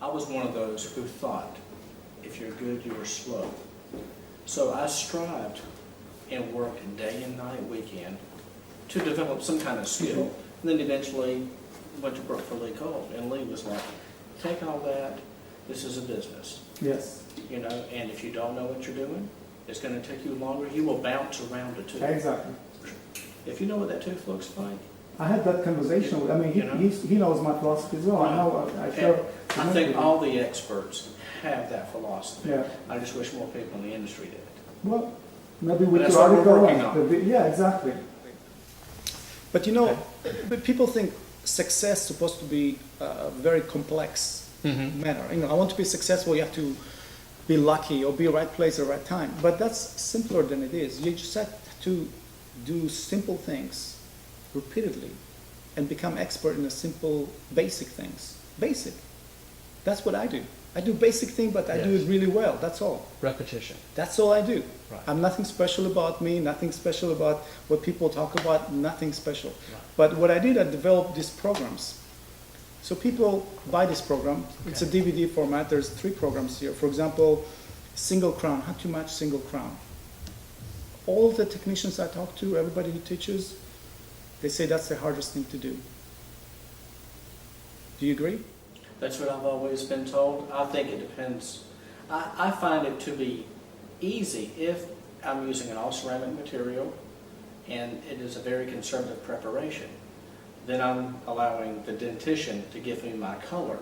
I was one of those who thought if you're good, you were slow. So I strived and worked day and night, weekend, to develop some kind of skill. And then eventually went to work for Lee Cole, and Lee was like, take all that, this is a business. Yes. You know, and if you don't know what you're doing, it's going to take you longer. You will bounce around a tooth. Exactly. If you know what that tooth looks like. I had that conversation with, I mean, he knows my philosophy as well. I know, I share. I think all the experts have that philosophy. Yeah. I just wish more people in the industry did. Well, maybe with That's your what we're article. working on. Yeah, exactly. But you know, but people think success is supposed to be a very complex manner. You know, I want to be successful, you have to be lucky or be right place at the right time. But that's simpler than it is. You just have to do simple things repeatedly and become expert in the simple, basic things. Basic. That's what I do. I do basic things, but I do it really well. That's all. Repetition. That's all I do. Right. I'm nothing special about me, nothing special about what people talk about, nothing special. Right. But what I did, I developed these programs. So people buy this program. It's a DVD format. There's 3 programs here. For example, single crown, how to match single crown. All the technicians I talk to, everybody who teaches, they say that's the hardest thing to do. Do you agree? That's what I've always been told. I think it depends. I find it to be easy if I'm using an all ceramic material and it is a very conservative preparation. Then I'm allowing the dentition to give me my color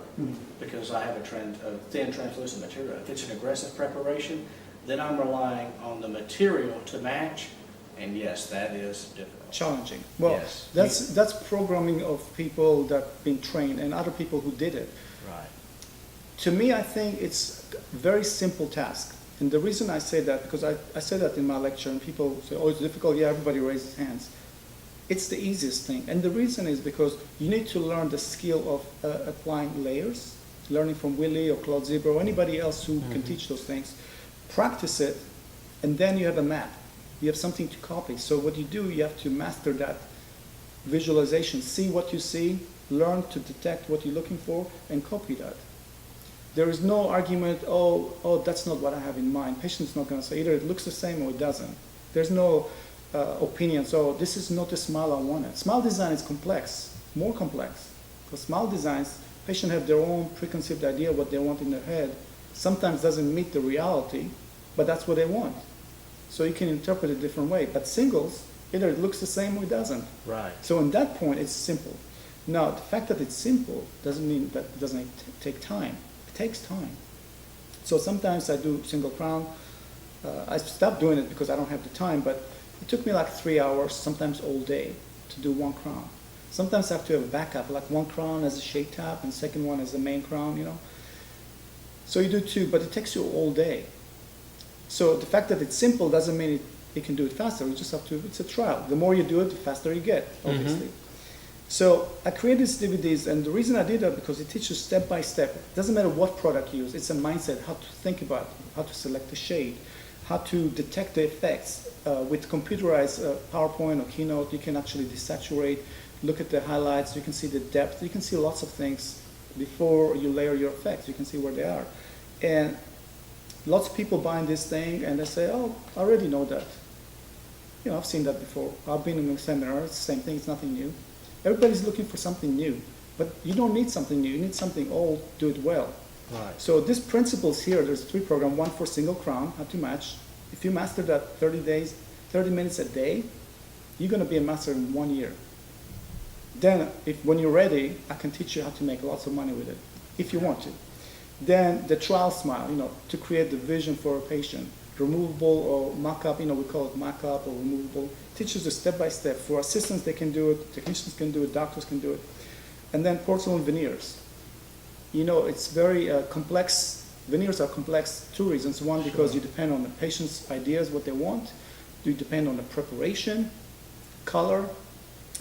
because I have a thin translucent material. If it's an aggressive preparation, then I'm relying on the material to match, and yes, that is difficult. Challenging. Well, Yes. that's programming of people that have been trained and other people who did it. Right. To me, I think it's a very simple task. And the reason I say that, because I say that in my lecture and people say, oh, it's difficult. Yeah, everybody raises hands. It's the easiest thing. And the reason is because you need to learn the skill of applying layers, learning from Willie or Claude Zebra or anybody else who can teach those things. Practice it, and then you have a map. You have something to copy. So what you do, you have to master that visualization. See what you see, learn to detect what you're looking for, and copy that. There is no argument, oh, that's not what I have in mind. Patient's not going to say either it looks the same or it doesn't. There's no opinion. So this is not the smile I wanted. Smile design is complex, more complex. Because smile designs, patients have their own preconceived idea of what they want in their head. Sometimes doesn't meet the reality, but that's what they want. So you can interpret it a different way. But singles, either it looks the same or it doesn't. Right. So in that point, it's simple. Now, the fact that it's simple doesn't mean that it doesn't take time. It takes time. So sometimes I do single crown. I stopped doing it because I don't have the time, but it took me like 3 hours, sometimes all day, to do one crown. Sometimes I have to have a backup, like one crown as a shade tap and second one as the main crown, you know. So you do 2, but it takes you all day. So the fact that it's simple doesn't mean you can do it faster. You just have to, it's a trial. The more you do it, the faster you get, obviously. So I created these DVDs, and the reason I did that because it teaches step by step. It doesn't matter what product you use. It's a mindset, how to think about it, how to select the shade, how to detect the effects. With computerized PowerPoint or Keynote, you can actually desaturate, look at the highlights, you can see the depth, you can see lots of things before you layer your effects. You can see where they are. And lots of people buying this thing and they say, oh, I already know that. You know, I've seen that before. I've been in a seminar, it's the same thing, it's nothing new. Everybody's looking for something new, but you don't need something new, you need something old, do it well. Right. So these principles here, there's 3 programs, one for single crown, how to match. If you master that 30 days, 30 minutes a day, you're gonna be a master in 1 year. Then, when you're ready, I can teach you how to make lots of money with it, if you want to. Then the trial smile, you know, to create the vision for a patient. Removable or mock-up, you know, we call it mock-up or removable. Teaches you step by step. For assistants, they can do it, technicians can do it, doctors can do it. And then porcelain veneers. You know, it's very complex. Veneers are complex 2 reasons. One, because you depend on the patient's ideas, what they want. You depend on the preparation, color.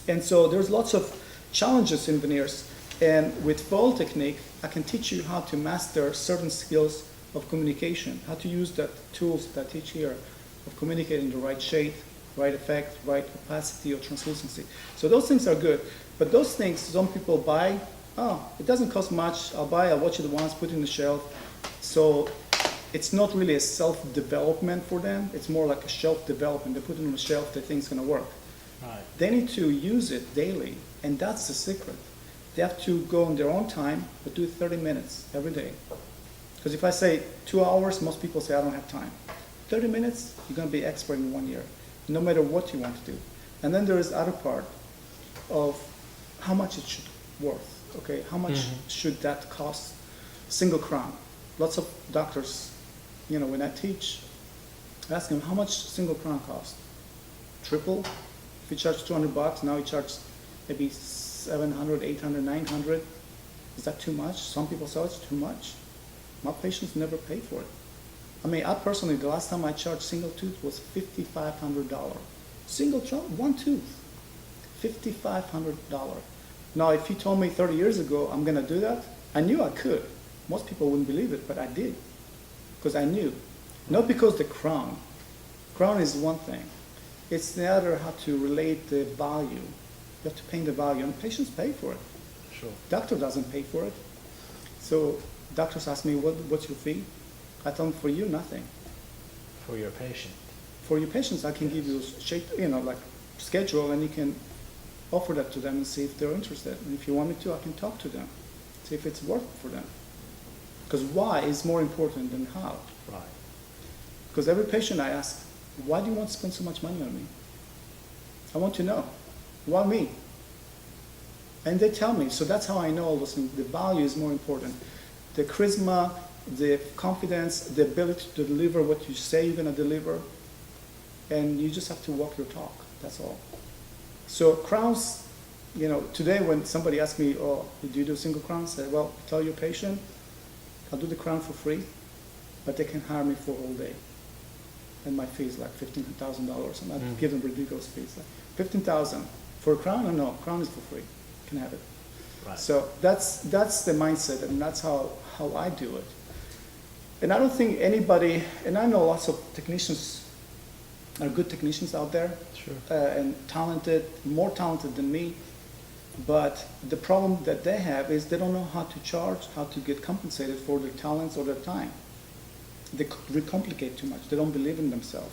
And so there's lots of challenges in veneers. And with foil technique, I can teach you how to master certain skills of communication, how to use the tools that I teach here of communicating the right shade, right effect, right opacity or translucency. So those things are good. But those things, some people buy oh, it doesn't cost much. I'll watch it once, put it in the shelf. So it's not really a self-development for them. It's more like a shelf development. They put it on the shelf, they think it's going to work. Right. They need to use it daily, and that's the secret. They have to go on their own time, but do it 30 minutes every day. Because if I say 2 hours, most people say I don't have time. 30 minutes, you're going to be expert in 1 year, no matter what you want to do. And then there is other part of how much it should worth. Okay, how much should that cost? Single crown. Lots of doctors, when I teach, I ask them how much single crown cost. Triple. If you charge $200, now you charge maybe 700, 800, 900. Is that too much? Some people say it's too much. My patients never pay for it. I mean, I personally, the last time I charged single tooth was $5,500. Single one tooth, $5,500. Now, if you told me 30 years ago I'm going to do that, I knew I could. Most people wouldn't believe it, but I did. Because I knew. Not because the crown. Crown is one thing. It's the other how to relate the value. You have to pay the value, and patients pay for it. Sure. Doctor doesn't pay for it. So doctors ask me, what's your fee? I tell them, for you, nothing. For your patient. For your patients, I can give you like schedule, and you can offer that to them and see if they're interested. And if you want me to, I can talk to them, see if it's worth it for them. Because why is more important than how. Right. Because every patient I ask, why do you want to spend so much money on me? I want to know. Why me? And they tell me. So that's how I know all those things. The value is more important. The charisma, the confidence, the ability to deliver what you say you're going to deliver. And you just have to walk your talk. That's all. So crowns, today when somebody asks me, oh, do you do single crowns? I say, well, tell your patient, I'll do the crown for free, but they can hire me for a whole day. And my fee is like $15,000. And I give them ridiculous fees. Like $15,000 for a crown? No, crown is for free. You can have it. Right. So that's the mindset, and that's how I do it. And I don't think anybody, and I know lots of technicians are good technicians out there, Sure. And talented, more talented than me. But the problem that they have is they don't know how to charge, how to get compensated for their talents or their time. They recomplicate too much. They don't believe in themselves.